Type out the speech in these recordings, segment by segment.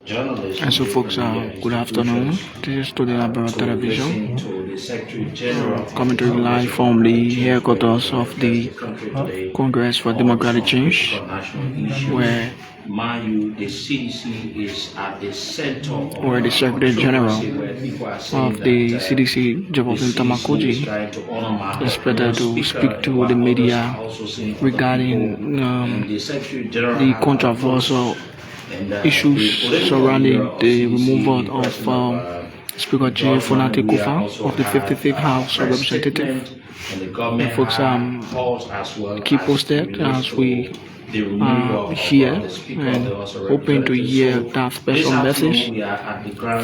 And so, folks, good afternoon. This is to the Liberia television, commentary live from the headquarters of the Congress for Democratic Change, where the CDC is at the center, where the Secretary General of the CDC, Jabopin Tamakoji, is expected to speak to the media regarding the controversial issues surrounding the removal of Speaker J. Fonati Koffa of the 55th House of Representatives. And folks, keep posted as we here and hoping to hear that special message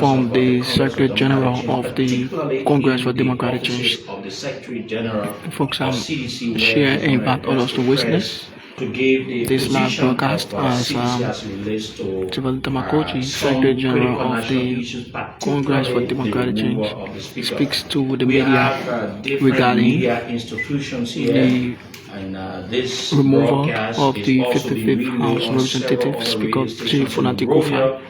from the Secretary General of the Congress for Democratic Change. Folks, share and invite others to witness this live broadcast as Tibal Tamakoji, Secretary General of the Congress for Democratic Change, speaks to the media regarding the removal of the 55th House of Representatives, Speaker J. Fonati Koffa.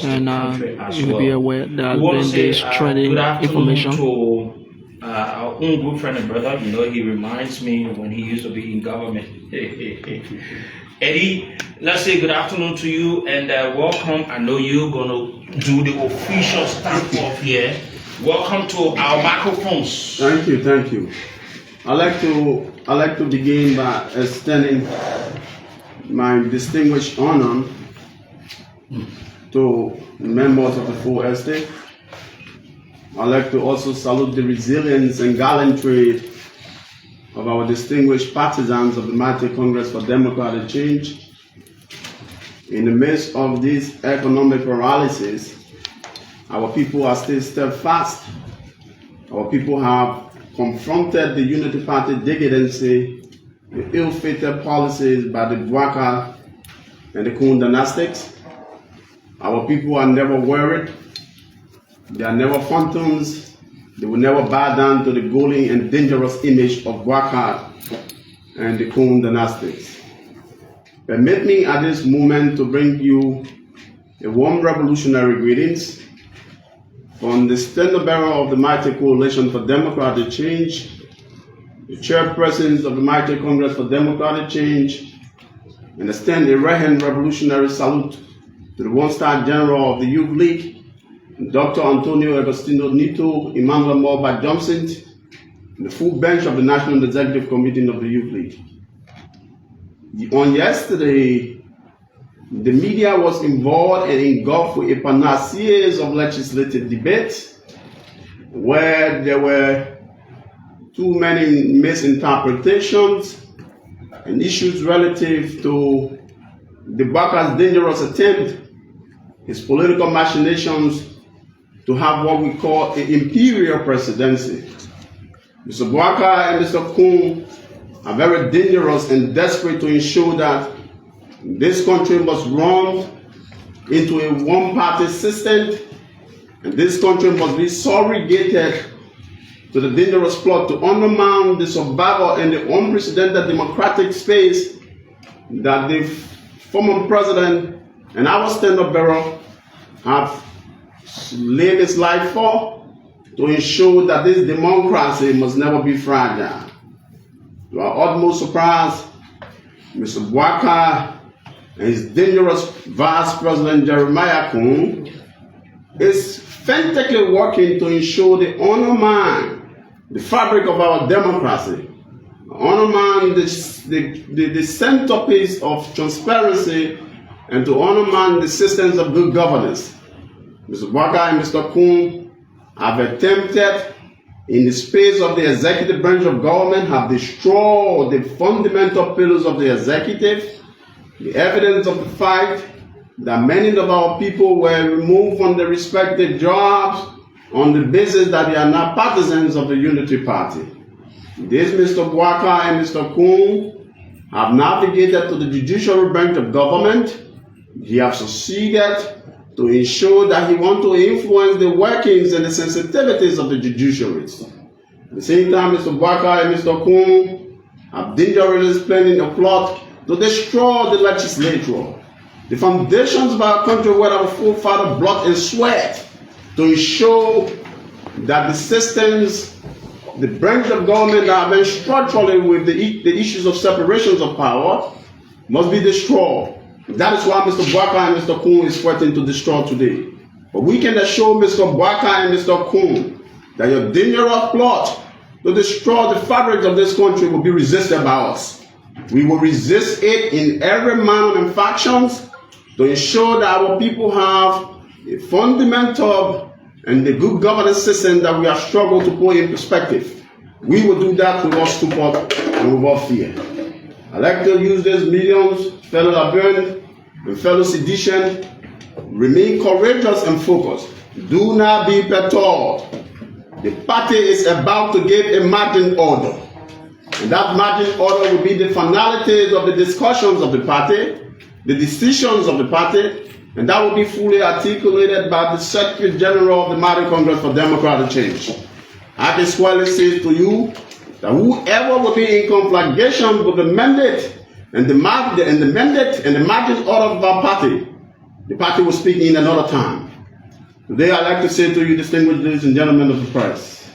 And you'll be aware that there has been this trending information. Our own good friend and brother, he reminds me when he used to be in government. Eddie, let's say good afternoon to you and welcome. I know you're gonna do the official stamp off here. Welcome to our microphones. Thank you. I like to begin by extending my distinguished honor to members of the full estate. I'd like to also salute the resilience and gallantry of our distinguished partisans of the mighty Congress for Democratic Change. In the midst of this economic paralysis, our people are still steadfast. Our people have confronted the Unity Party decadency, the ill-fated policies by the Bwaka and the Kun dynastics. Our people are never worried. They are never phantoms. They will never bow down to the galling and dangerous image of Bwaka and the Kun dynastics. Permit me at this moment to bring you a warm revolutionary greetings from the standard bearer of the mighty Coalition for Democratic Change, the chairpersons of the mighty Congress for Democratic Change, and extend a right-hand revolutionary salute to the one-star general of the Youth League, Dr. Antonio Agostino Nito, Emmanuel Morba Johnson, and the full bench of the National Executive Committee of the Youth League. On yesterday, the media was involved and engulfed with a panacea of legislative debates where there were too many misinterpretations and issues relative to the Bwaka's dangerous attempt, his political machinations, to have what we call an imperial presidency. Mr. Bwaka and Mr. Kun are very dangerous and desperate to ensure that this country must run into a one-party system, and this country must be surrogated to the dangerous plot to undermine the survival in the unprecedented democratic space that the former president and our standard bearer have laid his life for, to ensure that this democracy must never be fragile. To our utmost surprise, Mr. Bwaka and his dangerous Vice President Jeremiah Kun is frantically working to ensure they undermine the fabric of our democracy, undermine the centerpiece of transparency, and to undermine the systems of good governance. Mr. Bwaka and Mr. Kun have attempted, in the space of the executive branch of government, have destroyed the fundamental pillars of the executive, the evidence of the fact that many of our people were removed from their respective jobs on the basis that they are not partisans of the Unity Party. This Mr. Bwaka and Mr. Kun have navigated to the judicial branch of government. He has succeeded to ensure that he wants to influence the workings and the sensitivities of the judiciary. At the same time, Mr. Bwaka and Mr. Kun have dangerously planning a plot to destroy the legislature. the foundations of our country were our forefathers' blood and sweat to ensure that the systems, the branch of government that have been structurally with the issues of separations of power must be destroyed. That is why Mr. Bwaka and Mr. Kun is fighting to destroy today. But we can assure Mr. Bwaka and Mr. Kun that your dangerous plot to destroy the fabric of this country will be resisted by us. We will resist it in every manner and factions to ensure that our people have a fundamental and the good governance system that we have struggled to put in perspective. We will do that without stupor and without fear. I'd like to use these mediums, fellow Liberians and fellow sedition, remain courageous and focused. Do not be perturbed. The party is about to give a marching order. And that marching order will be the finalities of the discussions of the party, the decisions of the party, and that will be fully articulated by the Secretary General of the Mighty Congress for Democratic Change. I can squarely say to you that whoever will be in conflagration with the mandate and the mandate and the marching order of our party, the party will speak in another time. Today I'd like to say to you, distinguished ladies and gentlemen of the press,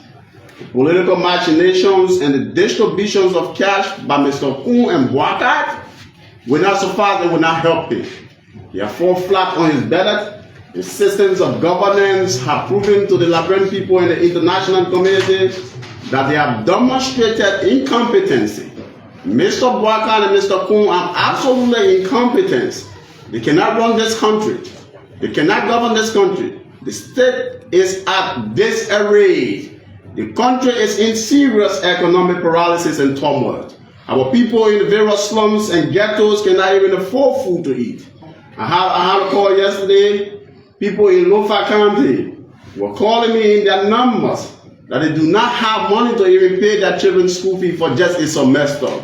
the political machinations and the distributions of cash by Mr. Kun and Bwaka will not suffice and will not help him. He has fallen flat on his belly. The systems of governance have proven to the Liberian people and the international community that they have demonstrated incompetency. Mr. Bwaka and Mr. Kun are absolutely incompetent. They cannot run this country. They cannot govern this country. The state is at disarray. The country is in serious economic paralysis and turmoil. Our people in the various slums and ghettos cannot even afford food to eat. I had a call yesterday. People in Lofa County were calling me in their numbers that they do not have money to even pay their children's school fee for just a semester.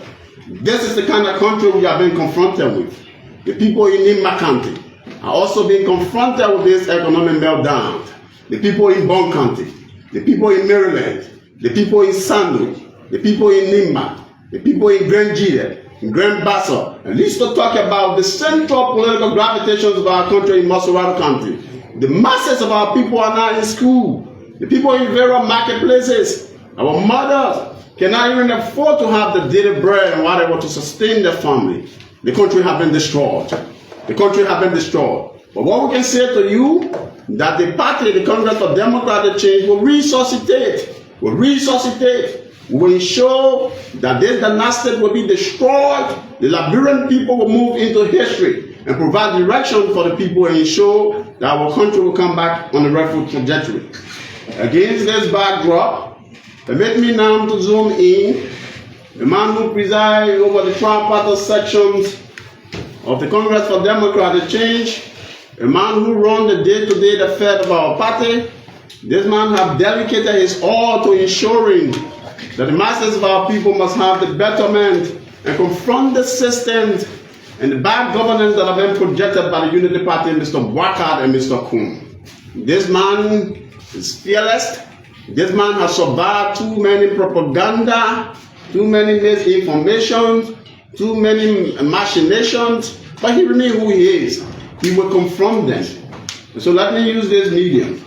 This is the kind of country we have been confronted with. The people in Nimba County are also being confronted with this economic meltdown. The people in Bon County, the people in Maryland, the people in Sandu, the people in Nimba, the people in Grand Gide, in Grand Bassa, at least to talk about the central political gravitations of our country in Masurado County. The masses of our people are now in school. The people in various marketplaces, our mothers cannot even afford to have the daily bread and whatever to sustain their family. The country has been destroyed. The country has been destroyed. But what we can say to you, that the party, the Congress for Democratic Change, will resuscitate. We will ensure that this dynasty will be destroyed. The Liberian people will move into history and provide direction for the people and ensure that our country will come back on the rightful trajectory. Against this backdrop, permit me now to zoom in. The man who presides over the tripartite sections of the Congress for Democratic Change, a man who runs the day-to-day affairs of our party. This man has dedicated his all to ensuring that the masses of our people must have the betterment and confront the systems and the bad governance that have been projected by the Unity Party, Mr. Bwaka and Mr. Kun. This man is fearless. This man has survived too many propaganda, too many misinformation, too many machinations, but he remains who he is. He will confront them. So let me use this medium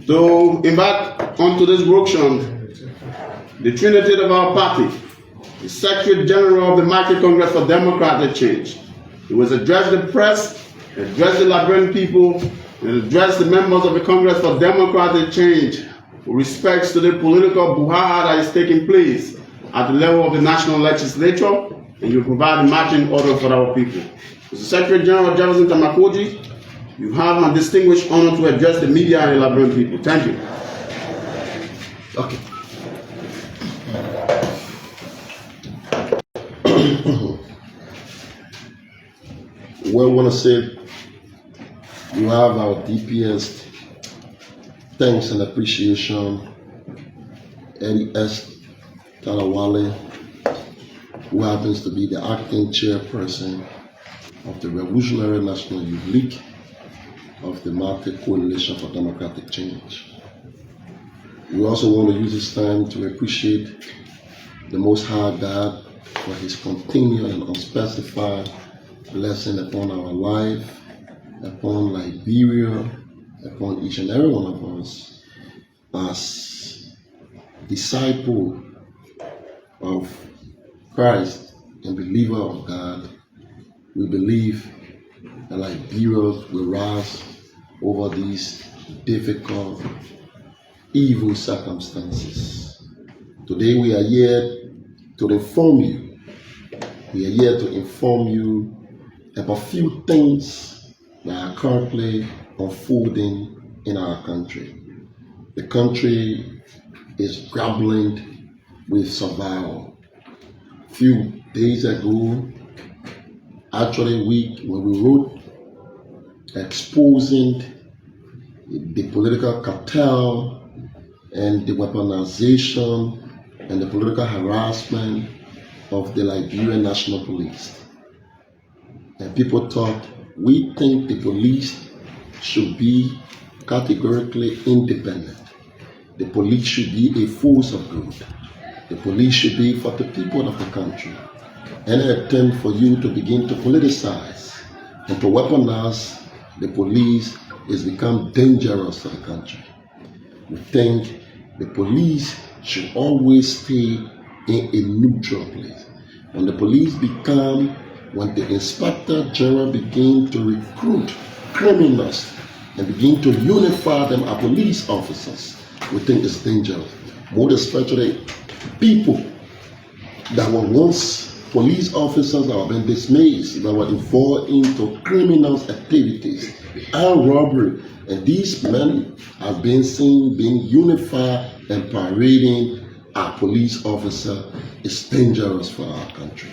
to invite onto this workshop the trinity of our party, the Secretary General of the Mighty Congress for Democratic Change. He was addressed the press, addressed the Liberian people, and addressed the members of the Congress for Democratic Change with respect to the political brouhaha that is taking place at the level of the national legislature, and you provide a marching order for our people. Mr. Secretary General Jefferson Tamakoji, you have my distinguished honor to address the media and the Liberian people. Thank you. Okay. Well, I want to say you have our deepest thanks and appreciation, Eddie S. Talawale, who happens to be the acting chairperson of the Revolutionary National Youth League of the Market Coalition for Democratic Change. We also want to use this time to appreciate the Most High God for his continued and unspecified blessing upon our life, upon Liberia, upon each and every one of us as disciple of Christ and believer of God. We believe that Liberia will rise over these difficult, evil circumstances. Today we are here to inform you. We are here to inform you about a few things that are currently unfolding in our country. The country is grappling with survival. A few days ago, actually when we wrote exposing the political cartel and the weaponization and the political harassment of the Liberian National Police. And people thought, we think the police should be categorically independent. The police should be a force of good. The police should be for the people of the country. Any attempt for you to begin to politicize and to weaponize the police has become dangerous to the country. We think the police should always stay in a neutral place. When the when the Inspector General begin to recruit criminals and begin to unify them as police officers, we think it's dangerous. More especially people that were once police officers that have been dismissed, that were involved into criminal activities and robbery, and these men have been seen being unified and parading a police officer is dangerous for our country.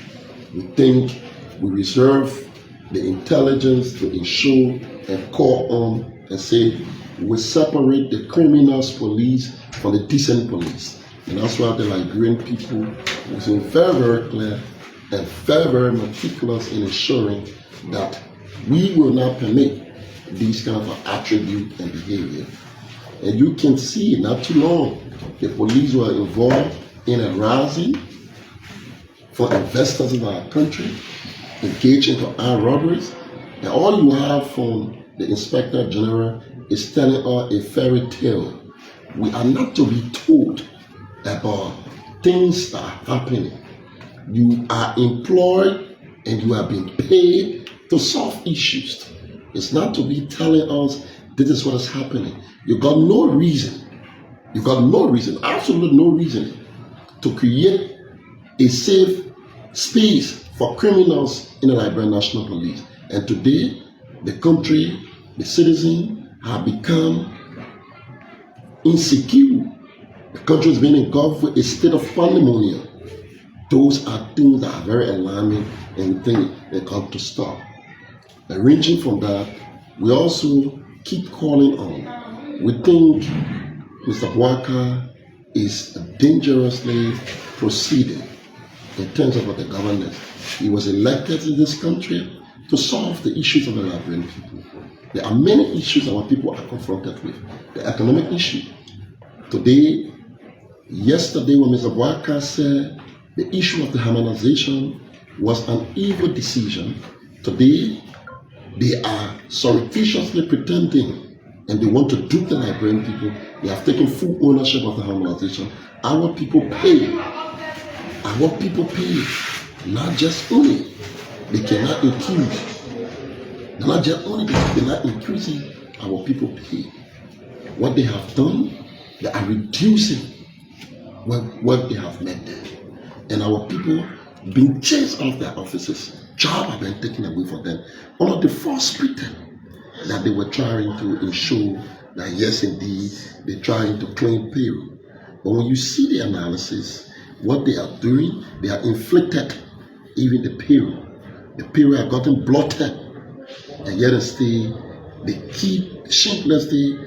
We think we reserve the intelligence to ensure and call on and say we separate the criminals police from the decent police. And that's why the Liberian people was very, very clear and very, very meticulous in ensuring that we will not permit these kind of attribute and behavior. And you can see not too long, the police were involved in a rising for investors in our country, engaged into armed robberies, and all you have from the Inspector General is telling us a fairy tale. We are not to be told about things that are happening. You are employed and you are being paid to solve issues. It's not to be telling us this is what is happening. You got no reason, absolutely no reason to create a safe space for criminals in the Liberian National Police. And today, the country, the citizens have become insecure. The country is being engulfed with a state of pandemonium. Those are things that are very alarming and we think they come to stop. And ranging from that, we also keep calling on. We think Mr. Bwaka is dangerously proceeding in terms of the governance. He was elected in this country to solve the issues of the Liberian people. There are many issues our people are confronted with. The economic issue. Yesterday when Mr. Bwaka said the issue of the harmonization was an evil decision, today they are surreptitiously pretending and they want to dupe the Liberian people. They have taken full ownership of the harmonization. Our people pay. Not just only they cannot increase, not just only because they're not increasing, our people pay. What they have done, they are reducing what they have made. And our people being chased out of their offices, jobs have been taken away from them under the false pretense that they were trying to ensure that yes indeed they're trying to claim payroll. But when you see the analysis, what they are doing, they are inflicted even the payroll. The payroll have gotten blotted, and yet they keep shamelessly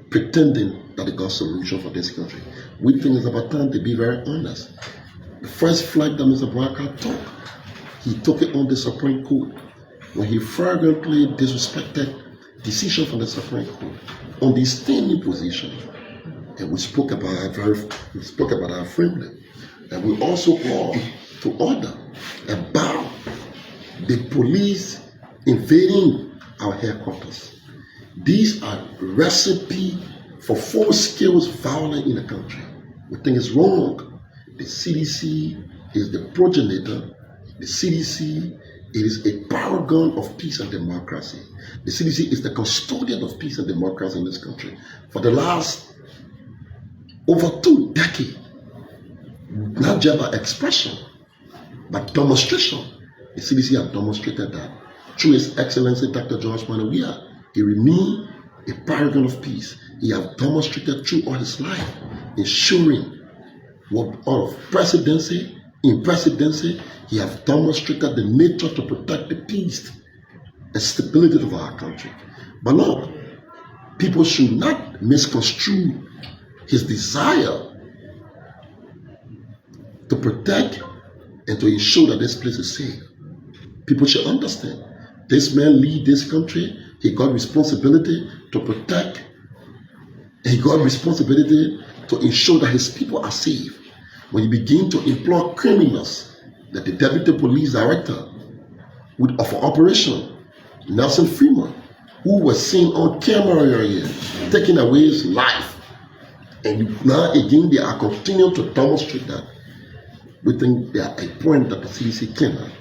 pretending that they got solution for this country. We think it's about time to be very honest. The first flight that Mr. Bwaka took, he took it on the Supreme Court when he flagrantly disrespected decision from the Supreme Court on the standing position. And we spoke about our framework. And we also call to order a bow the police invading our headquarters. These are recipe for full-scale violence in the country. We think it's wrong. The CDC is the progenitor. The CDC is a paragon of peace and democracy. The CDC is the custodian of peace and democracy in this country. For the last over 2 decades, not just by expression, but demonstration, the CDC have demonstrated that through His Excellency Dr. George Manawia, he remained a paragon of peace. He has demonstrated through all his life, ensuring what all of presidency, in presidency, he has demonstrated the nature to protect the peace and stability of our country. But no, people should not misconstrue his desire to protect and to ensure that this place is safe. People should understand this man lead this country. He got responsibility to protect, and he got responsibility to ensure that his people are safe. When you begin to employ criminals, that the deputy police director of operation, Nelson Freeman, who was seen on camera here, taking away his life, and now again they are continuing to demonstrate that. We think they are a point that the CDC cannot.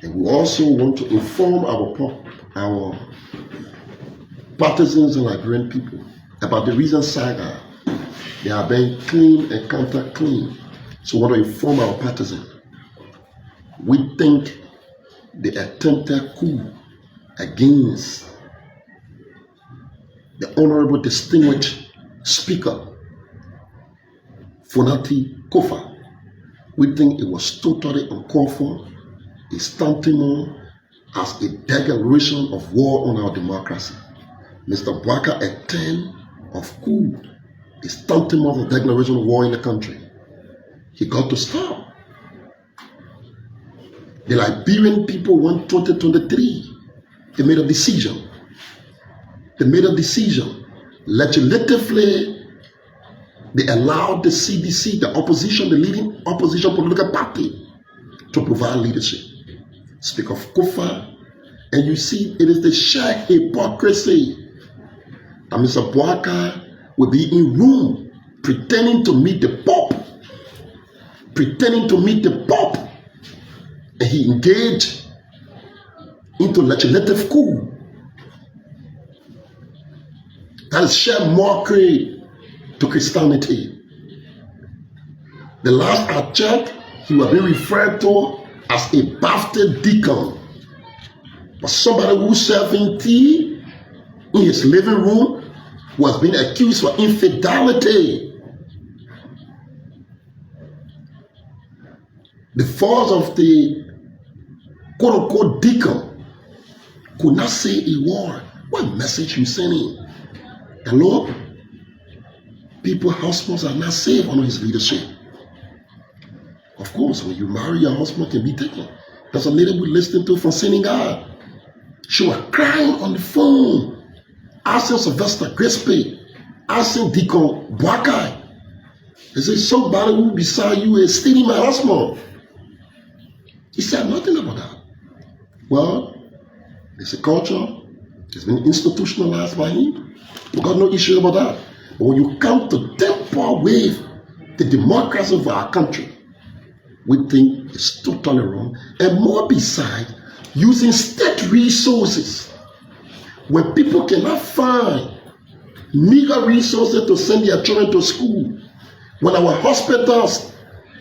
And we also want to inform our partisans and Liberian people about the recent saga. They are being clean and counter-clean. So we want to inform our partisans. We think the attempted coup against the Honorable Distinguished Speaker, Fonati Koffa, we think it was totally uncalled for. It's tantamount as a declaration of war on our democracy. Mr. Bwaka attempt of coup is tantamount as a declaration of war in the country. He got to stop. The Liberian people want 2023. They made a decision. Legislatively, they allowed the CDC, the opposition, the leading opposition political party, to provide leadership. Speaker Koffa, and you see it is the sheer hypocrisy that Mr. Bwaka will be in room pretending to meet the Pope, and he engaged into legislative coup. That is sheer mockery to Christianity. The last I checked, he was being referred to as a Baptist deacon. But somebody who's serving tea in his living room was being accused for infidelity. The force of the quote-unquote deacon could not say a word. What message you sending? Hello? People's husbands are not safe under his leadership. Of course, when you marry, your husband can be taken. There's a lady we listened to from Senegal. She was crying on the phone, asking Sylvester Grispe, asking Deacon Bwaka. He said, somebody who beside you is stealing my husband. He said nothing about that. Well, it's a culture. It's been institutionalized by him. We got no issue about that. But when you come to temper with the democracy of our country, we think it's totally wrong. And more besides, using state resources when people cannot find meager resources to send their children to school, when our hospitals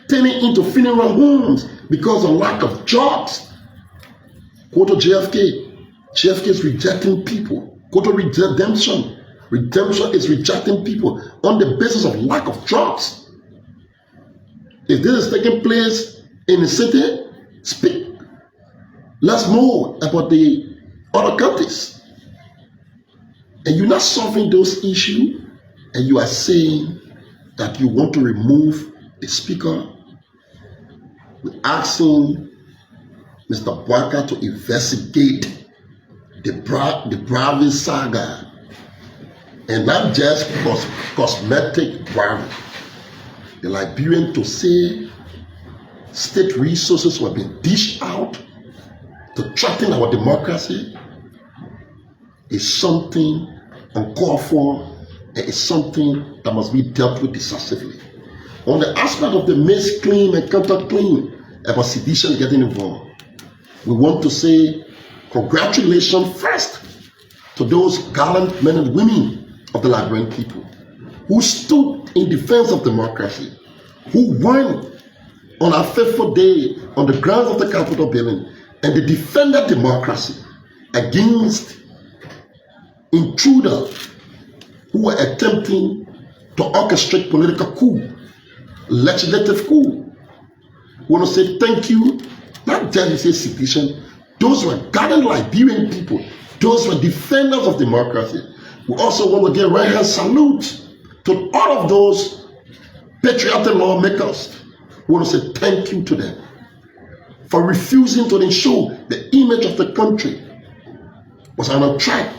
turning into funeral homes because of lack of jobs. Go to JFK. JFK is rejecting people. Go to Redemption. Redemption is rejecting people on the basis of lack of jobs. If this is taking place in the city, speak. Let's know about the other countries. And you're not solving those issues, and you are saying that you want to remove the speaker. We're asking Mr. Bwaka to investigate the Bravi saga, and not just cosmetic Bravi. The Liberian to say state resources were being dished out to threaten our democracy is something uncalled for. It is something that must be dealt with decisively. On the aspect of the mixed claim and counter claim about sedition getting involved, we want to say congratulations first to those gallant men and women of the Liberian people who stood in defense of democracy, who won on our fateful day on the grounds of the Capitol building, and they defended democracy against intruders who were attempting to orchestrate political coup, legislative coup. We want to say thank you, not just to say sedition. Those were gallant Liberian people. Those were defenders of democracy. We also want to give right hand salute to all of those patriotic lawmakers. We want to say thank you to them for refusing to ensure the image of the country was on a track.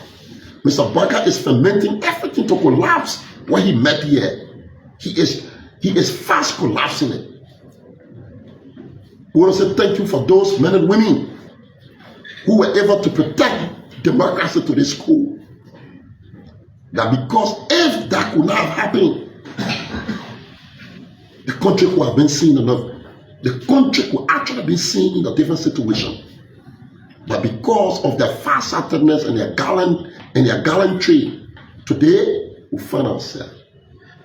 Mr. Barker is fermenting everything to collapse what he met here. He is fast collapsing it. We want to say thank you for those men and women who were able to protect democracy to this core. That because if that could not have happened, the country could have been seen enough. The country could actually have been seen in a different situation. But because of their far-sightedness and their gallantry, today we find ourselves.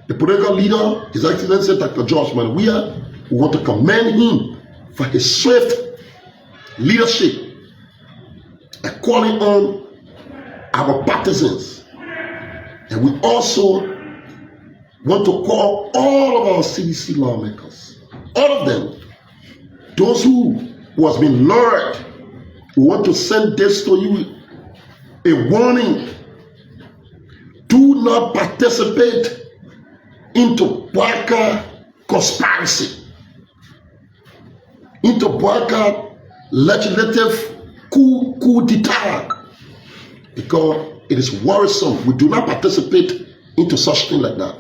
The political leader, His Excellency Dr. George Manawia, we want to commend him for his swift leadership and calling on our partisans. And we also want to call all of our CDC lawmakers, all of them, those who has been lured. We want to send this to you, a warning. Do not participate into Barker conspiracy, into Barker legislative coup d'etat, because it is worrisome. We do not participate into such thing like that.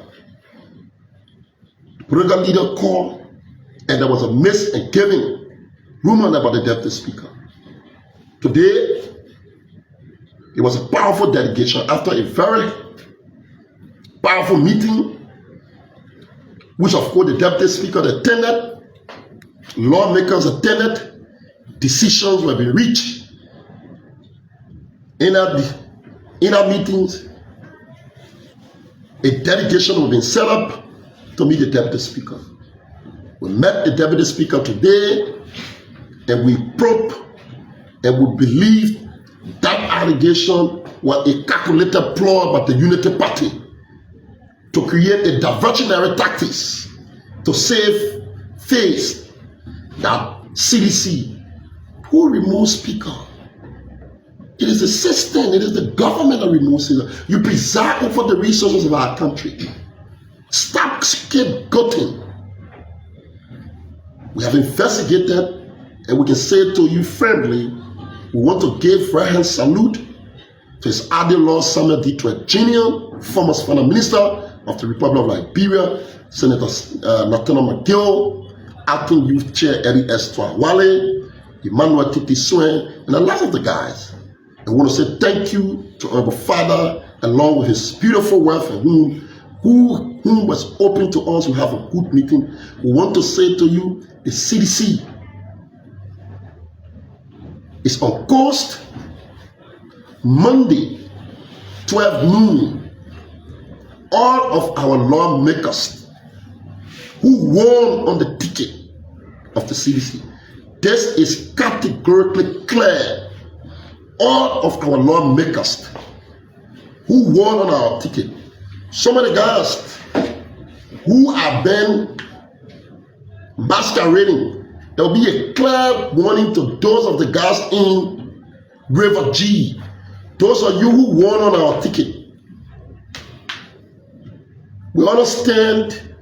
The political leader called, and there was a miss and giving rumor about the deputy speaker. Today, it was a powerful delegation after a very powerful meeting, which of course the deputy speaker attended, lawmakers attended, decisions were being reached in our meetings. A delegation was being set up to meet the deputy speaker. We met the deputy speaker today, and we probed and we believe that allegation was a calculated ploy by the Unity Party to create a diversionary tactics to save face that CDC, who removes speaker? It is the system, it is the government that removes speaker. You preside over the resources of our country. Stop scapegoating. We have investigated, and we can say to you firmly, we want to give right hand salute to His Adelor Samuel D. Jr., former Finance Minister of the Republic of Liberia, Senator Nathaniel McGill, Acting Youth Chair Eddie S. Twawale, Emmanuel Titi Swen, and a lot of the guys. I want to say thank you to our father, along with his beautiful wife, and whom was open to us. We have a good meeting. We want to say to you, the CDC is on course. Monday, 12 noon, all of our lawmakers who won on the ticket of the CDC, this is categorically clear. All of our lawmakers who won on our ticket, some of the guys who have been masquerading, there will be a clear warning to those of the guys in River G. Those of you who won on our ticket, we understand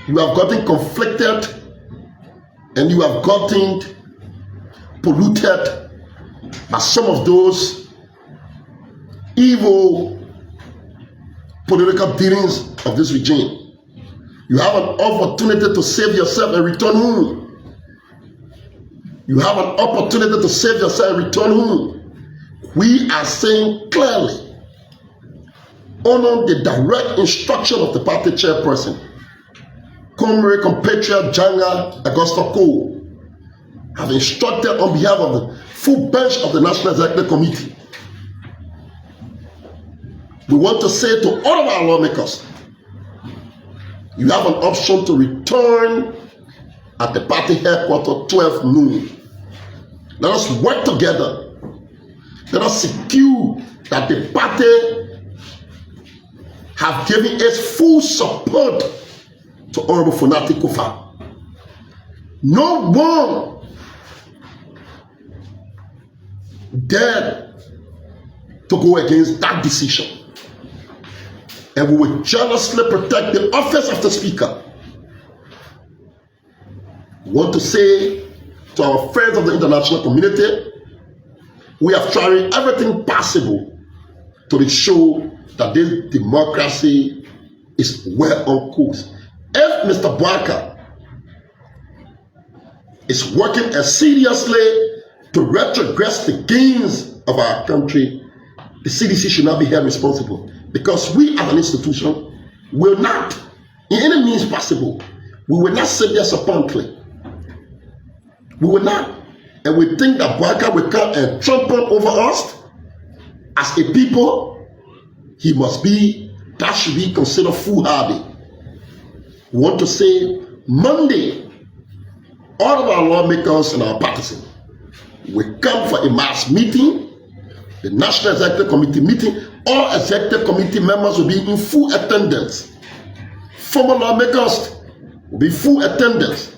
you have gotten conflicted and you have gotten polluted by some of those evil political dealings of this regime. You have an opportunity to save yourself and return home. You have an opportunity to save yourself and return home. We are saying clearly, honor the direct instruction of the party chairperson, Comrade compatriot Janga Augusta Cole, have instructed on behalf of the full bench of the National Executive Committee. We want to say to all of our lawmakers, you have an option to return at the party headquarters 12 noon. Let us work together. Let us secure that the party have given its full support to Honorable Fonati Koffa. No one dared to go against that decision. And we will jealously protect the office of the Speaker. We want to say to our friends of the international community, we have tried everything possible to show that this democracy is well on course. If Mr. Bwaka is working as seriously to retrogress the gains of our country, the CDC should not be held responsible, because we as an institution will not, in any means possible, we will not sit there supportly. We will not. And we think that Bwaka will come and trample over us as a people. He must be, that should be considered foolhardy. We want to say Monday, all of our lawmakers and our partisans will come for a mass meeting, the National Executive Committee meeting. All Executive Committee members will be in full attendance. Former lawmakers will be full attendance.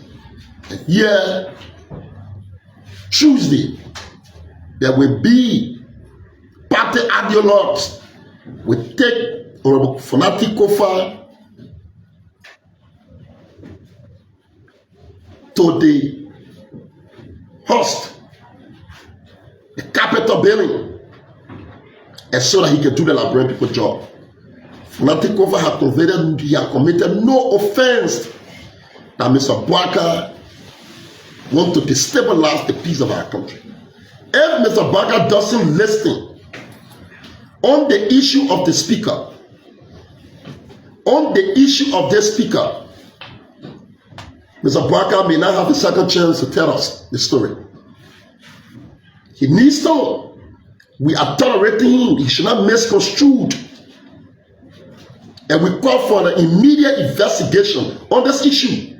And here, Tuesday, there will be party ideologues. We take Honorable Fonati Koffa to the host, the Capitol building, and so that he can do the Liberian people job. Fonati Koffa had committed no offense that Mr. Bwaka want to destabilize the peace of our country. If Mr. Bwaka doesn't listen on the issue of the Speaker, Mr. Bwaka may not have a second chance to tell us the story. He needs to. We are tolerating him. He should not misconstrued. And we call for an immediate investigation on this issue.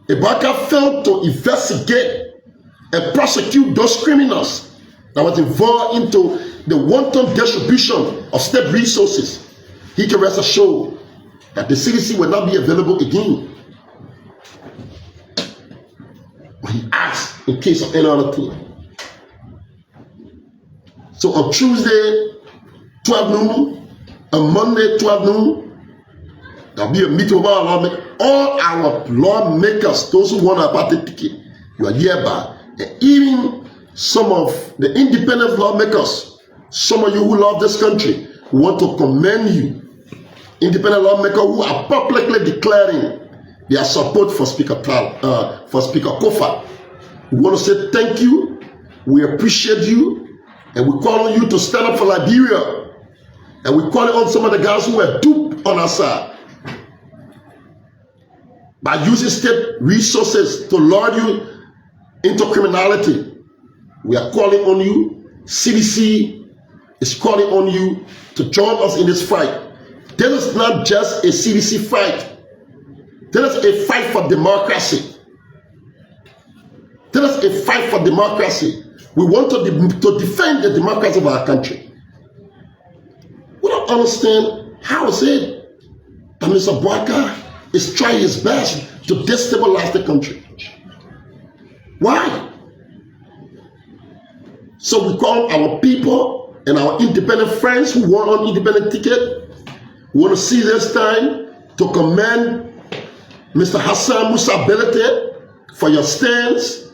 Bwaka failed to investigate and prosecute those criminals that was involved into the wanton distribution of state resources. He can rest assured that the CDC will not be available again when he asks in case of any other thing. So on Tuesday, 12 noon, on Monday, 12 noon, there'll be a meeting of our lawmakers. All our lawmakers, those who want a party ticket, you are hereby. And even some of the independent lawmakers, some of you who love this country, we want to commend you. Independent lawmakers who are publicly declaring their support for Speaker Koffa. We want to say thank you. We appreciate you. And we call on you to stand up for Liberia. And we call on some of the guys who were duped on our side by using state resources to lure you into criminality. We are calling on you. CDC is calling on you to join us in this fight. This is not just a CDC fight. This is a fight for democracy. This is a fight for democracy. We want to defend the democracy of our country. We don't understand how is it that Mr. Bwaka is trying his best to destabilize the country. Why? So we call our people and our independent friends who want an independent ticket. We want to see this time to commend Mr. Hassan Musa Belete for your stance.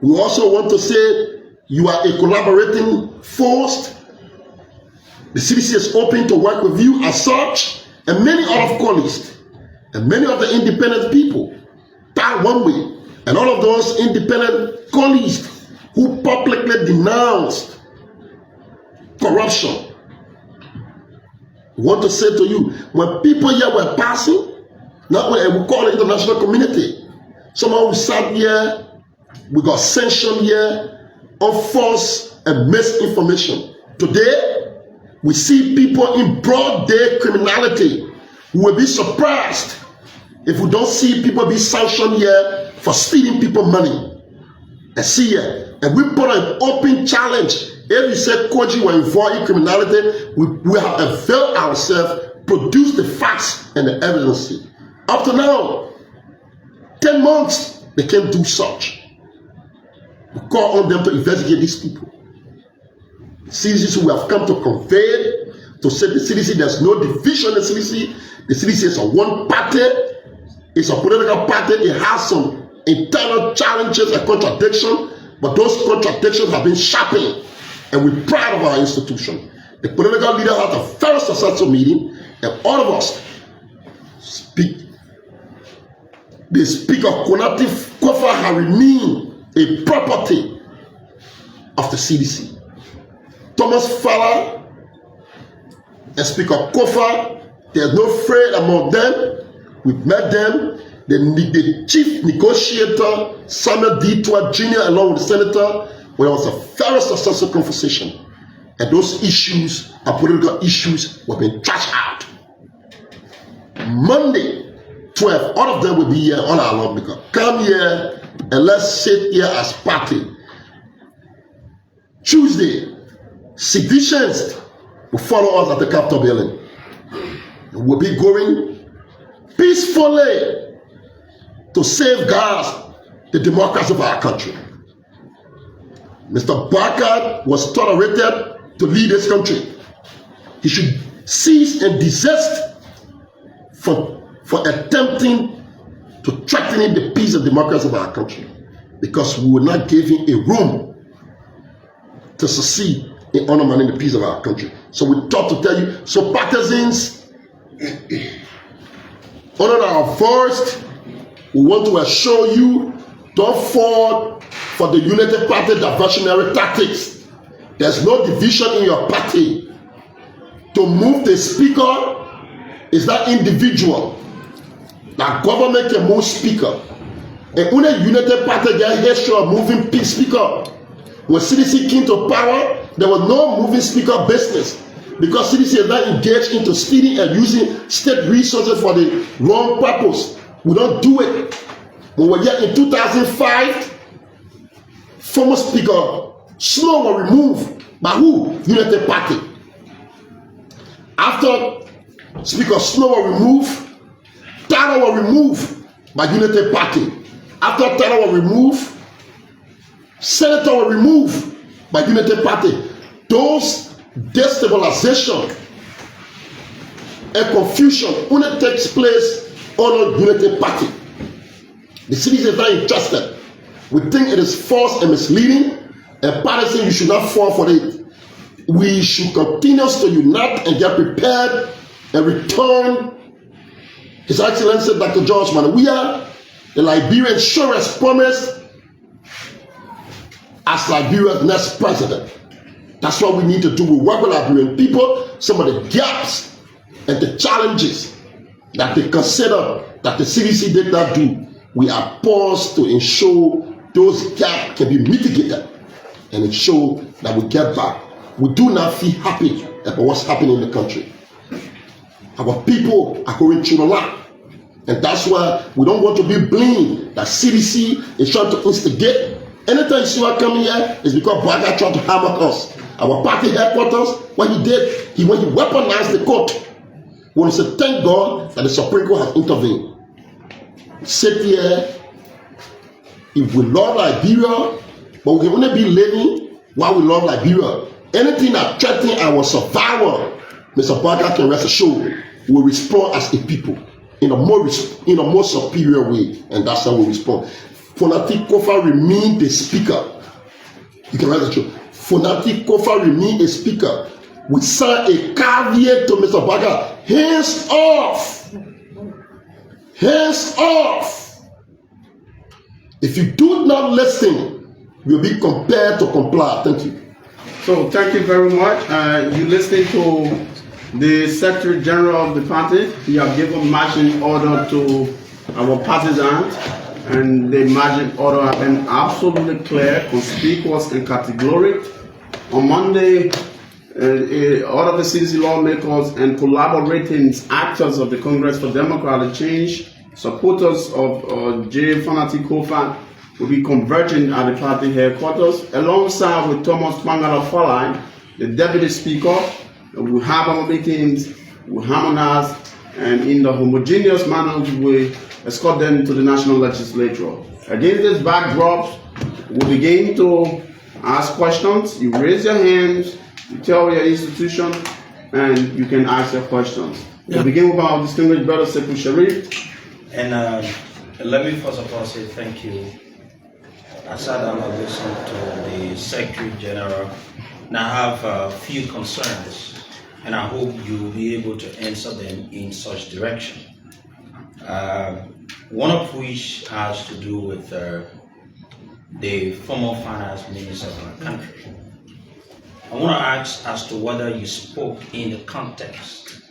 We also want to say you are a collaborating force. The CDC is open to work with you as such, and many other colleagues, and many of the independent people. That one way, And all of those independent colleagues who publicly denounced corruption, want to say to you, when people here were passing, not when we call it international community, someone who sat here, we got sanctioned here on false and misinformation. Today, we see people in broad day criminality. We will be surprised if we don't see people be sanctioned here for stealing people money. And see here, and we put an open challenge. If we say Koji were involved in criminality, we have availed ourselves, produce the facts and the evidence. Up to now, 10 months, they can't do such. We call on them to investigate these people. CDC, we have come to convey, to say the CDC, there's no division in the CDC. The CDC is a one party, it's a political party, it has some internal challenges and contradictions, but those contradictions have been sharpened, and we're proud of our institution. The political leader had a very successful meeting, and all of us speak. The Speaker Fonati Koffa has remained a property of the CDC. Thomas Fowler and Speaker Koffa, there's no fear among them. We've met them. The chief negotiator, Samuel D. Tua Jr., along with the senator, where it was a very successful conversation. And those issues are political issues were being trashed out. Monday, 12, all of them will be here on our lawn because come here and let's sit here as party. Tuesday, seditions will follow us at the Capitol building. We'll be going peacefully to safeguard the democracy of our country. Mr. Barker was tolerated to lead this country. He should cease and desist for attempting to threaten the peace and democracy of our country, because we will not give him a room to succeed in undermining the peace of our country. So we thought to tell you, so partisans, under our voice, we want to assure you, don't fall for the United Party diversionary tactics. There's no division in your party. To move the speaker is that individual. The government can move speaker. And when the United Party get history of moving speaker, when CDC came to power, there was no moving speaker business, because CDC is not engaged into stealing and using state resources for the wrong purpose. We don't do it. When we were here in 2005, former Speaker Snow was removed by who? United Party. After Speaker Snow was removed, Tyler was removed by United Party. After Tyler was removed, Senator was removed by United Party. Those destabilization and confusion only takes place on a United Party. The citizens is not interested. We think it is false and misleading, and parties say you should not fall for it. We should continue to unite and get prepared and return His Excellency Dr. George Manawia, the Liberian insurance promised, as Liberia's next president. That's what we need to do. We work with Liberian people, some of the gaps and the challenges that they consider that the CDC did not do. We are poised to ensure those gaps can be mitigated and ensure that we get back. We do not feel happy about what's happening in the country. Our people are going through a lot. And that's why we don't want to be blamed that CDC is trying to instigate. Anytime you see us coming here, it's because Baga tried to hammer us. Our party headquarters, what he did, when he weaponized the court, we want to say thank God that the Supreme Court has intervened. Sit here, if we love Liberia, but we can only be living while we love Liberia. Anything that threatens our survival, Mr. Baga can rest assured, we will respond as a people in a more superior way, and that's how we respond. Fonati Koffa remain the speaker. You can rest assured. Fonati Koffa remain a speaker. We sign a caveat to Mr. Baga. Hands off. Hands off. If you do not listen, you'll be compelled to comply. Thank you. So thank you very much. You listening to the Secretary General of the party. He have given marching order to our partisans, and the marching order have been absolutely clear, conspicuous, and categorical. On Monday, all of the CDC lawmakers and collaborating actors of the Congress for Democratic Change, supporters of J. Fonati Koffa, will be converging at the party headquarters, alongside with Thomas Mangala Falai, the Deputy Speaker. We have our meetings, we harmonize, and in the homogeneous manner, we escort them to the National Legislature. Against this backdrop, we begin to ask questions. You raise your hands, you tell your institution, and you can ask your questions. We begin with our distinguished brother, Sekou Sharif. And let me first of all say thank you. I sat down and listened to the Secretary General. Now I have a few concerns, and I hope you'll be able to answer them in such direction. One of which has to do with the former finance minister of our country. I want to ask as to whether you spoke in the context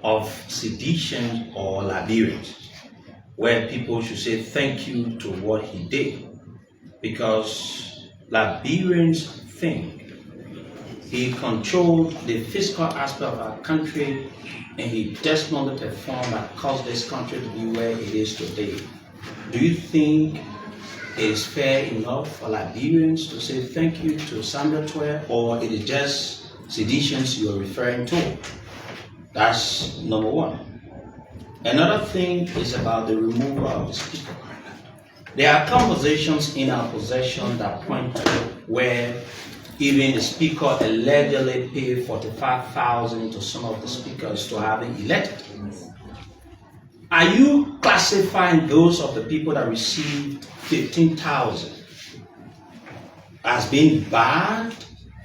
of sedition or Liberians, where people should say thank you to what he did, because Liberians think he controlled the fiscal aspect of our country, and he desperately performed that caused this country to be where it is today. Do you think it is fair enough for Liberians to say thank you to Sandra Twe, or it is just seditions you are referring to? That's number one. Another thing is about the removal of the speaker. There are conversations in our possession that point to where even the speaker allegedly paid $45,000 to some of the speakers to have him elected. Are you classifying those of the people that received $15,000 as being bad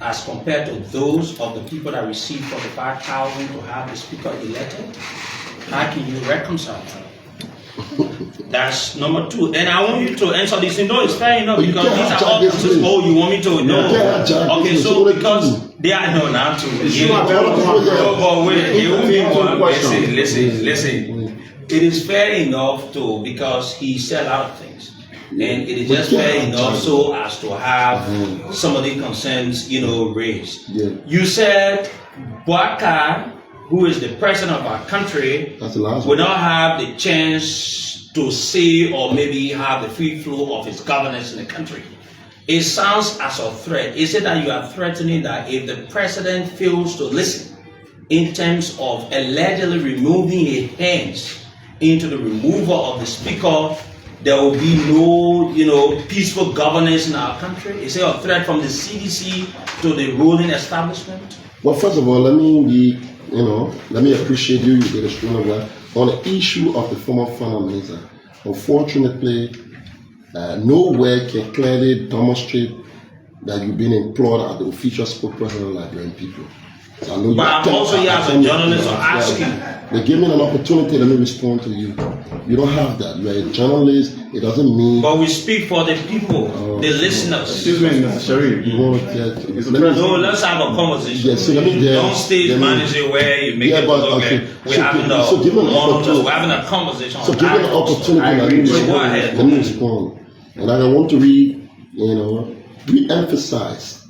as compared to those of the people that received $45,000 to have the speaker elected? How can you reconcile that? That's number two. And I want you to answer this. No, it's fair enough, because these are all answers. Oh, you want me to? No. Okay, so because they are no, not to. But wait, it will be one. Listen. It is fair enough to, because he said a lot of things, and it is just fair enough so as to have some of the concerns, raised. You said Bwaka, who is the president of our country, will not have the chance to say or maybe have the free flow of his governance in the country. It sounds as a threat. Is it that you are threatening that if the president fails to listen in terms of allegedly removing his hands into the removal of the speaker, there will be no, peaceful governance in our country? Is it a threat from the CDC to the ruling establishment? Well, first of all, let me appreciate you did a strong work on the issue of the former finance minister. Unfortunately, nowhere can clearly demonstrate that you've been employed as the official spokesperson of Liberian people. So I know but I'm also here as a journalist to ask you. They give me an opportunity, let me respond to you. You don't have that. You're a journalist, it doesn't mean... But we speak for the people, the listeners. Excuse me, Mr. Sharif. You want to get... No, let's have a conversation. Yes, so let me get... Don't stage manage it where you make it look like we're having a conversation. So give me an opportunity, go ahead. Let me respond. And I want to re-emphasize.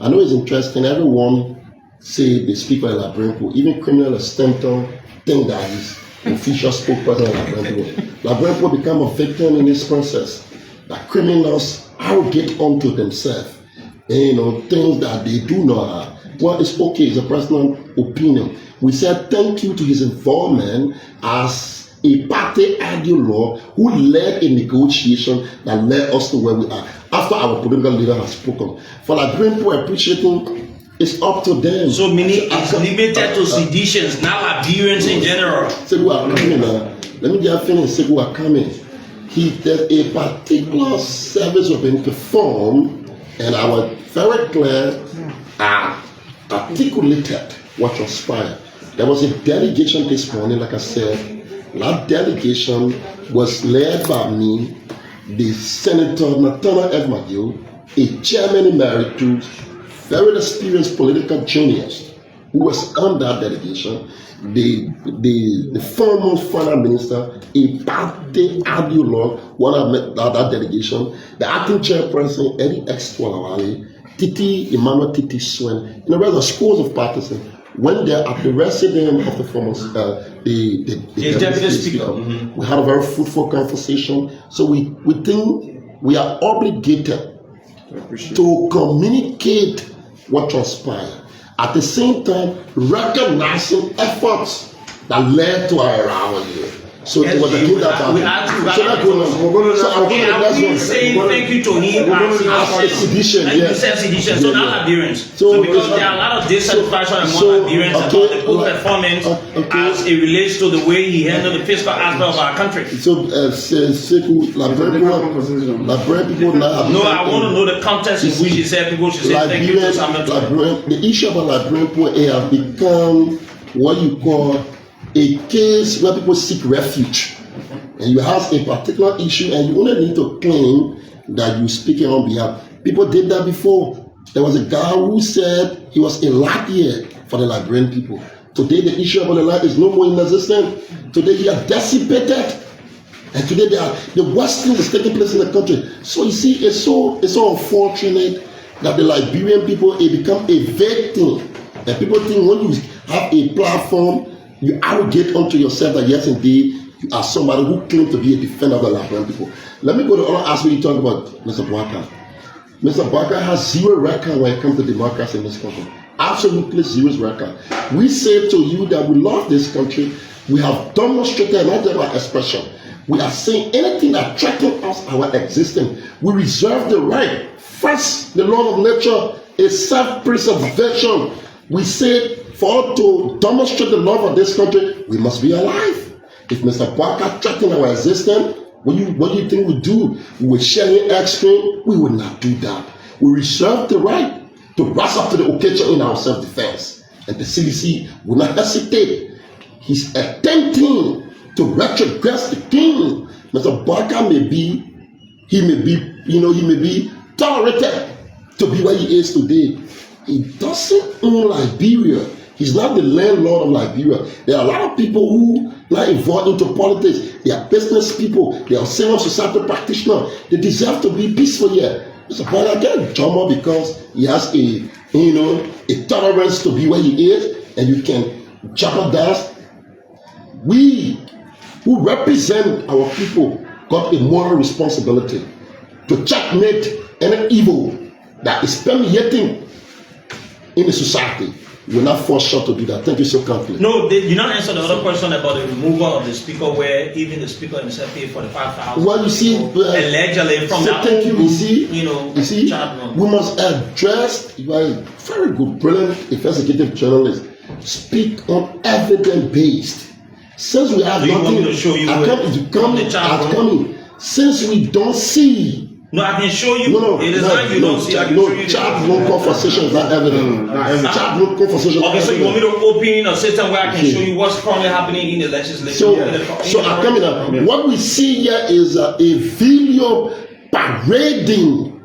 I know it's interesting, everyone say the speaker of Labrenco, even criminal Stanton, think that he's official spokesperson of Labrenco. Labrenco become a victim in this process. That criminals arrogate onto themselves, things that they do not have. Well, it's okay, it's a personal opinion. We said thank you to his involvement as a party ideologue who led a negotiation that led us to where we are. After our political leader has spoken. For Labrenco appreciating, it's up to them. So meaning it's limited to seditions, not Liberians in general. Segu are coming now. Let me just finish. Segu are coming. There's a particular service of being performed, and I was very clear, articulated what transpired. There was a delegation this morning, like I said. That delegation was led by me the Senator Nathaniel F. McGill, a chairman emeritus, very experienced political genius, who was on that delegation, the former finance minister, a party ideologue, one of that delegation, the acting chairperson, Eddie X. Twalawale, Emmanuel Titi Swen, and the rest of scores of partisans went there at the residence of the former the deputy speaker. Mm-hmm. We had a very fruitful conversation. So we think we are obligated to communicate what transpired. At the same time, recognizing efforts that led to our arrival here. So it was a good we say thank you to him as sedition. You said sedition, so now Liberians. So because there are a lot of dissatisfaction among Liberians about the good performance as it relates to the way he handled the fiscal aspect of our country. So people now. No, I want to know the context in which he said people should say thank you to Samuel. The issue about Liberian poor have become what you call a case where people seek refuge, and you have a particular issue and you only need to claim that you're speaking on behalf. People did that before. There was a guy who said he was a light year for the Liberian people. Today the issue about the light is no more in existence. Today they are dissipated, and today the worst thing is taking place in the country. So you see, it's so unfortunate that the Liberian people become a victim, and people think when you have a platform, you arrogate unto yourself that yes, indeed, you are somebody who claims to be a defender of the Liberian people. Let me go to another aspect you talk about Mr. Bwaka. Mr. Bwaka has zero record when it comes to democracy in this country. Absolutely zero record. We say to you that we love this country. We have demonstrated not just our expression. We are saying anything that threatens us, our existence. We reserve the right. First, the law of nature is self-preservation. We say for us to demonstrate the love of this country, we must be alive. If Mr. Bwaka threatens our existence, what do you think we do? We will share him extreme? We will not do that. We reserve the right to rise up to the occasion in our self-defense. And the CDC will not hesitate. He's attempting to retrogress the king. Mr. Bwaka may be tolerated to be where he is today. He doesn't own Liberia. He's not the landlord of Liberia. There are a lot of people who are involved into politics. They are business people. They are civil society practitioners. They deserve to be peaceful here. Mr. Bwaka can't jump up because he has a tolerance to be where he is, and you can jeopardize. We who represent our people got a moral responsibility to checkmate any evil that is permeating in the society. We're not forced short to do that. Thank you so kindly. No, you not answer the other question about the removal of the speaker, where even the speaker himself paid $45,000. Well, you see, allegedly from that. Thank you. You see, we must address. You are a very good, brilliant investigative journalist. Speak on evidence-based. Since we have nothing, to show you since we don't see. No, I can show you. It is not you don't see. I can show you. Chat room conversation is not evident. Chat room conversation. Okay, so you want me to open a system where I can show you what's currently happening in the legislature? So I'm coming up. What we see here is a video parading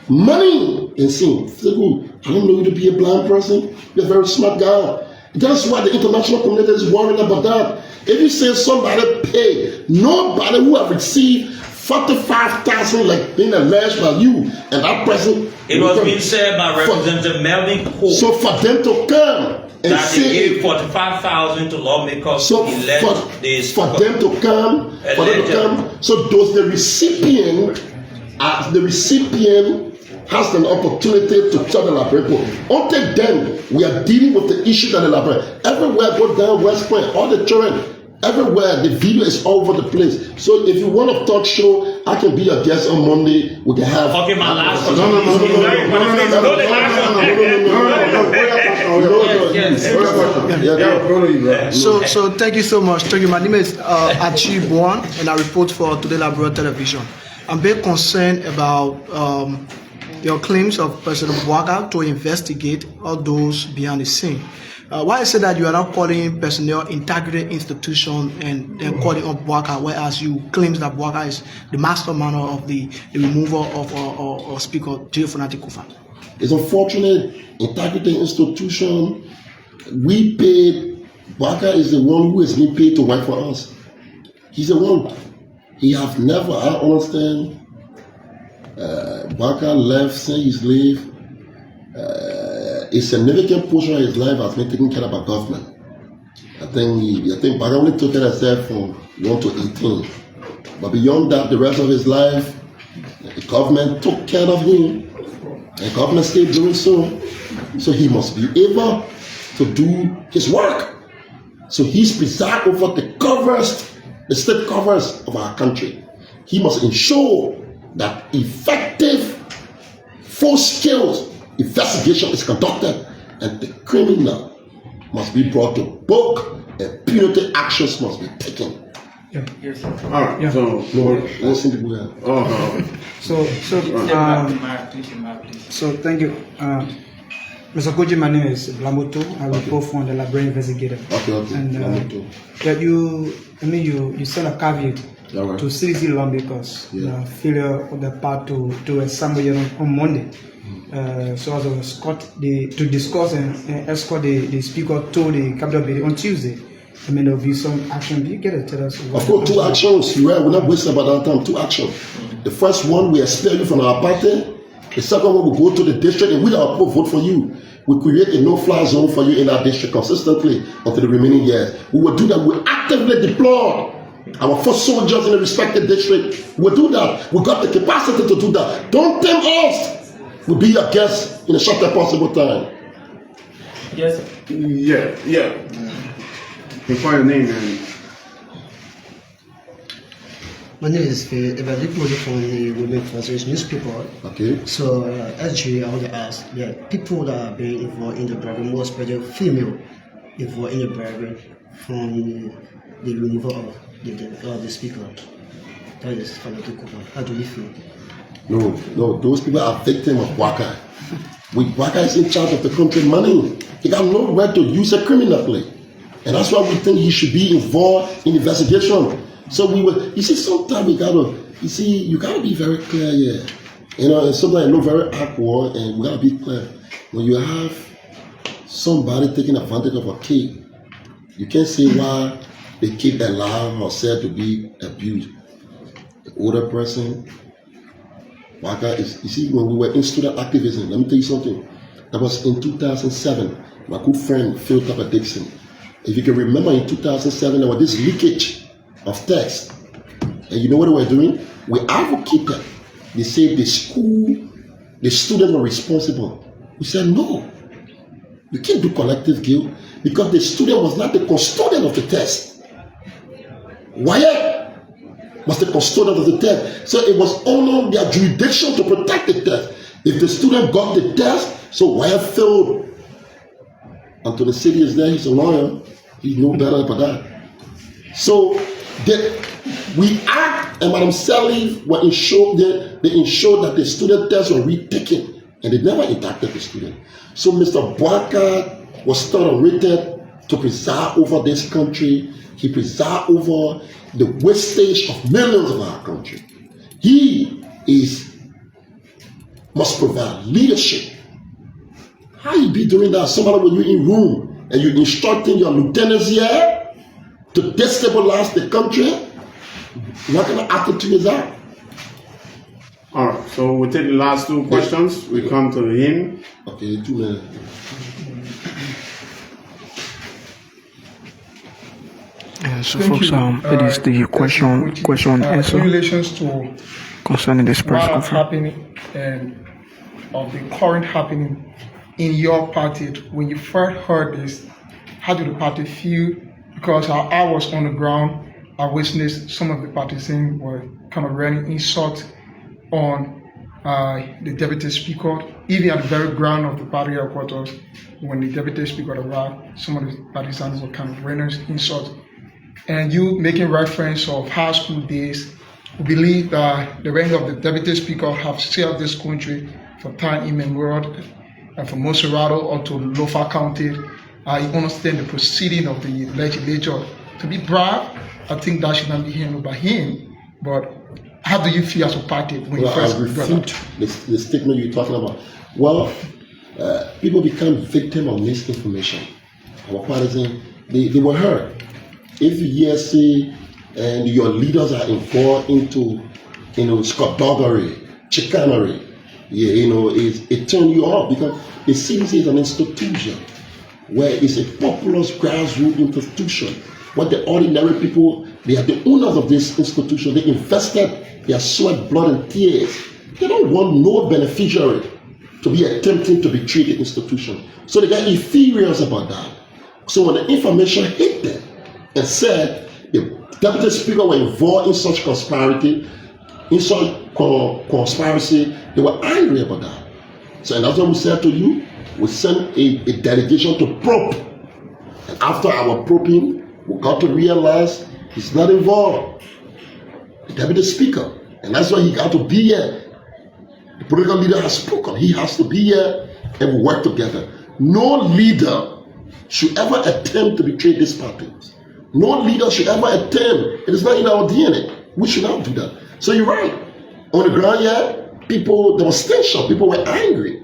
money in sin. I don't know you to be a blind person. You're a very smart guy. That's why the international community is worried about that. If you say somebody paid, nobody who have received 45,000 like being alleged by you and that person. It was being said by Representative Melvin Cole. So for them to come and that say they gave 45,000 to lawmakers. So for them to come, so does the recipient has an opportunity to tell the Liberian. Until then, we are dealing with the issue that the Liberian. Everywhere go down West Point, all the children. Everywhere, the video is all over the place. So if you want a talk show, I can be your guest on Monday. We can have. Okay, my last question. So thank you so much. Thank you. My name is Achi Buan, and I report for Today Liberia Television. I'm very concerned about your claims of President Bwaka to investigate all those behind the scene. Why is it that you are not calling personnel integrity institution and then calling up Bwaka, whereas you claim that Bwaka is the mastermind of the removal of Speaker Fonati Koffa? It's unfortunate. Integrity institution, we paid. Bwaka is the one who is being paid to work for us. He's the one. He have never, I understand, Bwaka left, since his leave, a significant portion of his life has been taken care of by government. I think Bwaka only took care of himself from 1 to 18. But beyond that, the rest of his life, the government took care of him. And the government still doing so. So he must be able to do his work. So he's preside over the state covers of our country. He must ensure that effective, full-scale investigation is conducted and the criminal must be brought to book and punitive actions must be taken. Yeah. Yes. All right. Yeah. So, So thank you. Mr. Koji, my name is Blamboto. I report from the Liberia investigator. Okay. And you sell a caveat to CDC lawmakers failure of the part to assemble on Monday. So as to discuss and escort the speaker to the Capitol building on Tuesday. There will be some action. You get to tell us what? Of course, 2 actions. We're not wasting about our time. 2 actions. The first one, we expel you from our party. The second one, we go to the district and we our people vote for you. We create a no-fly zone for you in our district consistently until the remaining years. We will do that. We actively deploy our foot soldiers in the respective district. We'll do that. We got the capacity to do that. Don't tempt us. We'll be your guests in the shortest possible time. Yes. Yeah. Before your name, man. My name is Faye, a reporter from the Women Conservation newspaper. Okay. So, actually, I want to ask, people that are being involved in the bribery, more especially female involved in the bribery from the removal of the speaker. That is Fonati Koffa. How do you feel? No, those people are victims of Bwaka. Bwaka is in charge of the country money. He got no right to use it criminally. And that's why we think he should be involved in investigation. So sometimes you gotta be very clear here. And sometimes it's not very awkward and we gotta be clear. When you have somebody taking advantage of a kid, you can't say why the kid allowed or said to be abused. The older person, Bwaka is, when we were in student activism, let me tell you something. That was in 2007. My good friend Phil Tupper Dixon. If you can remember, in 2007, there was this leakage of text. And you know what they were doing? We advocated. They said the students were responsible. We said, no. You can't do collective guilt because the student was not the custodian of the test. Wyatt was the custodian of the test. So it was under their jurisdiction to protect the test. If the student got the test, so Wyatt failed. Until the city is there, he's a lawyer. He knows better about that. So we act, and Madam Sally they ensured that the student tests were retaken, and they never impacted the student. So Mr. Bwaka was tolerated to preside over this country. He presided over the wastage of millions of our country. He must provide leadership. How you be doing that? Somebody when you're in room and you're instructing your lieutenants here to destabilize the country? What kind of attitude is that? All right, so we'll take the last 2 questions. We come to him. Okay, 2 minutes. So folks, it is the question and answer in relation to concerning this press what conference. happening and of the current happening in your party. When you first heard this, how did the party feel? Because I was on the ground, I witnessed some of the partisans were kind of running insult on the deputy speaker, even at the very ground of the party headquarters. When the deputy speaker arrived, some of the partisans were kind of running insult. And you making reference of high school days, we believe that the reign of the deputy speaker have served this country for time immemorial, and from Monserrato up to Lofa County, I understand the proceeding of the legislature. To be brave, I think that should not be handled by him. But how do you feel as a party when you first I refute the statement you're talking about. Well, people become victim of misinformation. Our partisans, they were hurt. If you hear say, and your leaders are involved into, skullduggery, chicanery, it turns you off because the CDC is an institution where it's a populous grassroots institution where the ordinary people, they are the owners of this institution. They invested their sweat, blood, and tears. They don't want no beneficiary to be attempting to betray the institution. So they got infurious about that. So when the information hit them and said the deputy speaker were involved in such conspiracy, they were angry about that. So and that's what we said to you. We sent a delegation to probe. And after our probing, we got to realize he's not involved. The deputy speaker. And that's why he got to be here. The political leader has spoken. He has to be here and we work together. No leader should ever attempt to betray this party. No leader should ever attempt. It is not in our DNA. We should not do that. So you're right. On the ground here, there was tension. People were angry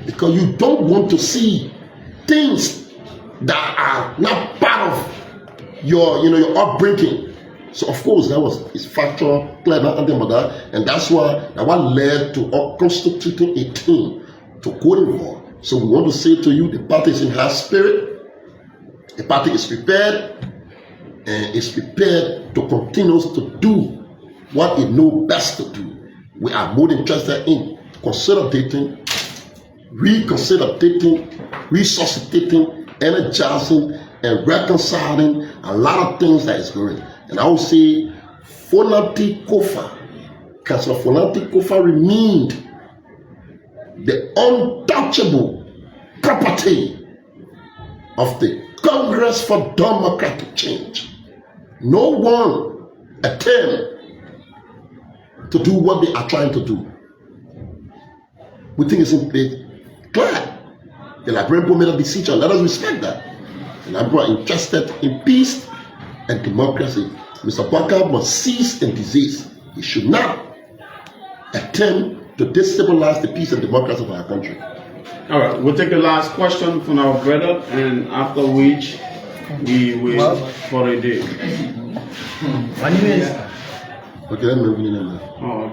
because you don't want to see things that are not part of your upbringing. So of course it's factual, clear, nothing about that, and that's what led to us constituting a team to go involved. So we want to say to you, the party is in high spirit, the party is prepared, and is prepared to continue to do what it knows best to do. We are more interested in consolidating, resuscitating, energizing, and reconciling a lot of things that is going. And I will say, Fonati Koffa, Councillor Fonati Koffa remained the untouchable property of the Congress for Democratic Change. No one attempt to do what they are trying to do. We think it's clear. The Liberian made a decision. Let us respect that. The Liberians are interested in peace and democracy. Mr. Baka must cease and desist. He should not attempt to destabilize the peace and democracy of our country. All right, we'll take the last question from our brother, and after which we will for a day. My name is. Okay, let me move in there. Oh.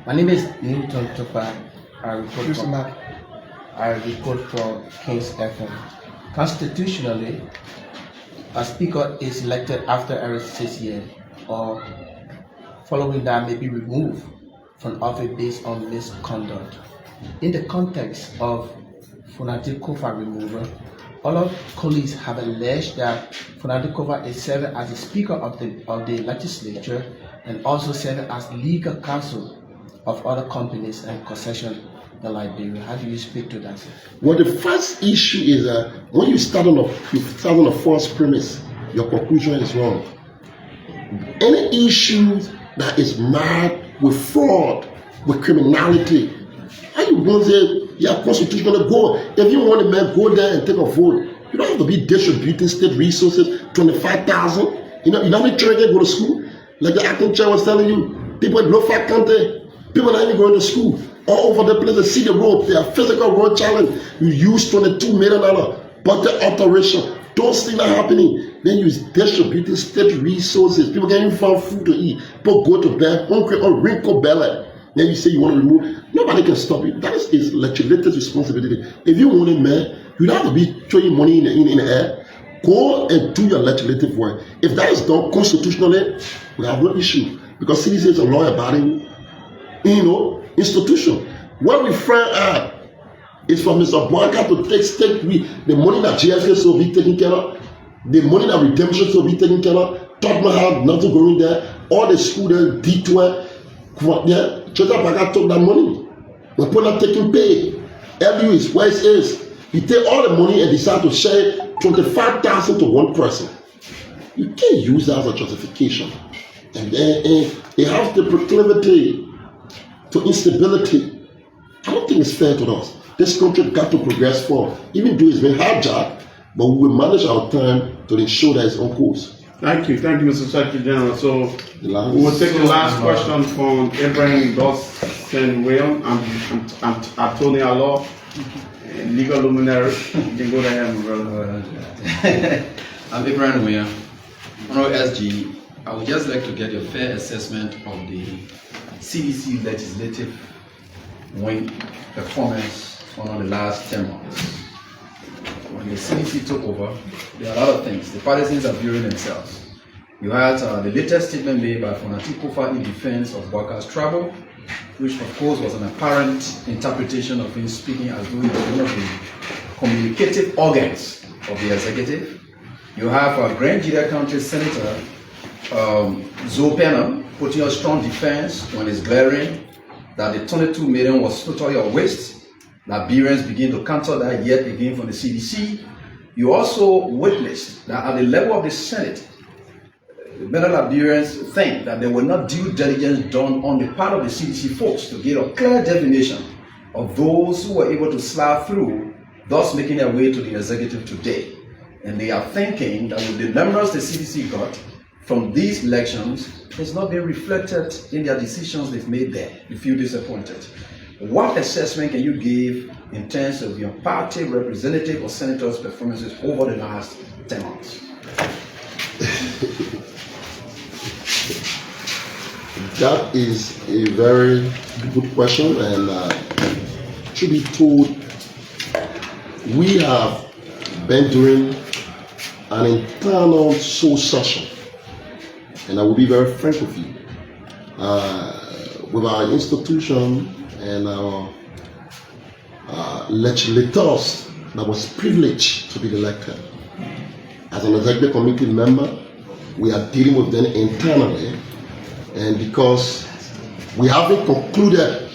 My name is Newton Topa. I report from King's FM. Constitutionally, a speaker is elected after every 6 years, or following that may be removed from office based on misconduct. In the context of Fonati Koffa removal, all of colleagues have alleged that Fonati Koffa is serving as the speaker of the legislature and also serving as legal counsel of other companies and concessions in Liberia. How do you speak to that? Well, the first issue is when you start on a false premise, your conclusion is wrong. Any issue that is marred with fraud, with criminality, how you want to say, yeah, constitutional go? If you want a man, go there and take a vote. You don't have to be distributing state resources, 25,000. You know how many children go to school? Like the acting chair was telling you, people in low-fat country, people not even going to school. All over the place, they see the road, they are physical road challenge. You use $22 million budget alteration. Those things are happening. Then you distributing state resources. People can't even find food to eat. People go to bed hungry or wrinkle belly. Then you say you want to remove. Nobody can stop you. That is legislative responsibility. If you want it, man, you don't have to be throwing money in the air. Go and do your legislative work. If that is done constitutionally, we have no issue. Because CDC is a law-abiding, institution. What we find out is for Mr. Blanca to take the money that GFS will be taken care of, the money that redemption will be taken care of, Tottenham had nothing going there, all the students, D12, Chota Blanca took that money. When people are taking pay, LU is where it is. You take all the money and decide to share 25,000 to one person. You can't use that as a justification. And they have the proclivity to instability. I don't think it's fair to us. This country got to progress forward. Even though it's been hijacked, but we will manage our time to ensure that it's on course. Thank you, Mr. Secretary General. So we will take the last question from Ibrahim Dawson William and Antonia Law, legal luminary. You can go to him, brother. I'm Ibrahim William. Honorable SG, I would just like to get your fair assessment of the CDC legislative wing performance on the last 10 months. When the CDC took over, there are a lot of things. The partisans are viewing themselves. You had the latest statement made by Fonati Koffa in defense of workers' travel, which of course was an apparent interpretation of him speaking as though he was one of the communicative organs of the executive. You have Grand Jida County Senator Zoe Penham putting a strong defense when it's glaring that the 22 million was totally a waste. Liberians begin to counter that yet again from the CDC. You also witnessed that at the level of the Senate, many Liberians think that there were not due diligence done on the part of the CDC folks to get a clear definition of those who were able to slide through, thus making their way to the executive today. And they are thinking that with the numbers the CDC got from these elections, it's not been reflected in their decisions they've made there. You feel disappointed. What assessment can you give in terms of your party representative or senator's performances over the last 10 months? That is a very good question, and to be told, we have been doing an internal soul session, and I will be very frank with you, with our institution and our legislators that was privileged to be elected. As an executive committee member, we are dealing with them internally, and because we haven't concluded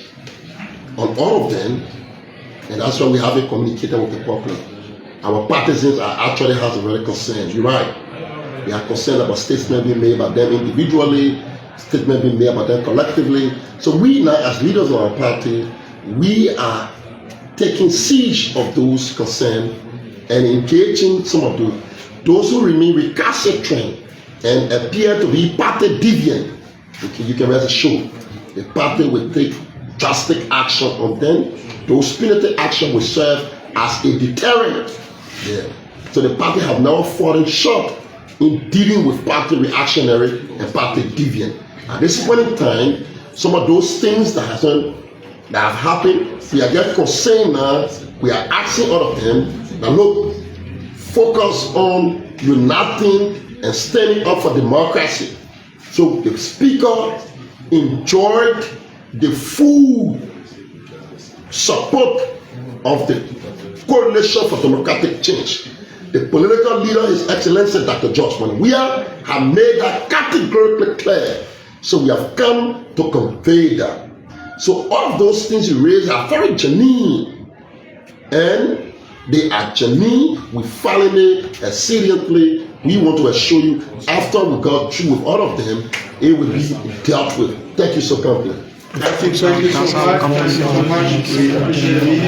on all of them, and that's why we haven't communicated with the public. Our partisans are actually has a very concerned. You're right. We are concerned about statements being made by them individually, statements being made by them collectively. So we now, as leaders of our party, we are taking siege of those concerns and engaging some of those who remain recalcitrant and appear to be party deviant. Okay, you can rest assured the party will take drastic action on them. Those punitive action will serve as a deterrent. Yeah. So the party have now fallen short in dealing with party reactionary and party deviant. At this point in time, some of those things that have happened, we are getting concerned now. We are asking all of them that look, focus on uniting and standing up for democracy. So the speaker enjoyed the full support of the Coalition for Democratic Change. The political leader, His Excellency Dr. George Weah, have made that categorically clear. So we have come to convey that. So all of those things you raise are very genuine. And they are genuine. We follow it seriously. We want to assure you, after we got through with all of them, it will be dealt with. Thank you so kindly. Thank you so much. We appreciate it.